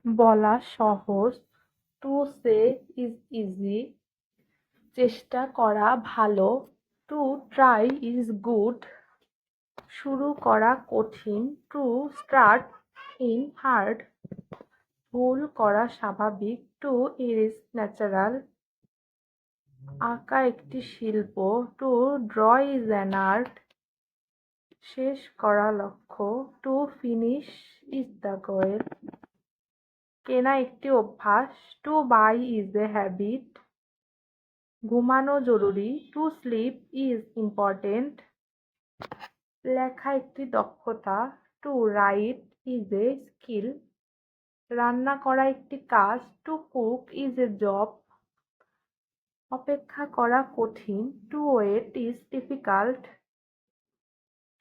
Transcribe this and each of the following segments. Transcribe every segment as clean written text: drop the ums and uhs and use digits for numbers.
বলা সহজ। To say is easy. চেষ্টা করা ভালো। To try is good. শুরু করা কঠিন। To start in hard. ভুল করা স্বাভাবিক। To is natural. আঁকা একটি শিল্প। To draw is an art. শেষ করা লক্ষ্য। To finish is the goal. কেনা একটি অভ্যাস। To buy is a habit. ঘুমানো জরুরি। To sleep is important. লেখা একটি দক্ষতা। To write is a skill. রান্না করা একটি কাজ। To cook is a job. অপেক্ষা করা কঠিন। To wait is difficult.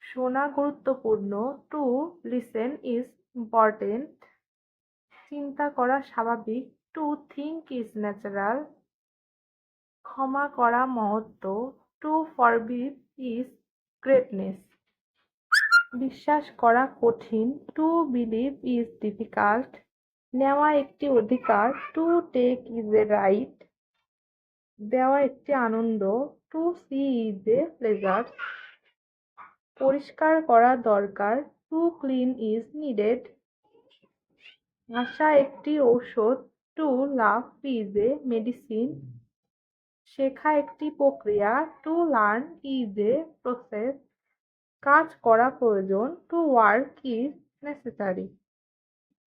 শোনা গুরুত্বপূর্ণ। To listen is important. চিন্তা করা স্বাভাবিক। To think is natural. ক্ষমা করা মহত্ব। To forgive is greatness. বিশ্বাস করা কঠিন। To believe is difficult. নেওয়া একটি অধিকার। To take is a right. দেওয়া একটি আনন্দ। To see is a pleasure. পরিষ্কার করা দরকার। To clean is needed. হাসা একটি ঔষধ। টু লাফ ইজ এ মেডিসিন। শেখা একটি প্রক্রিয়া। To learn is a process. কাজ করা প্রয়োজন। To work is necessary.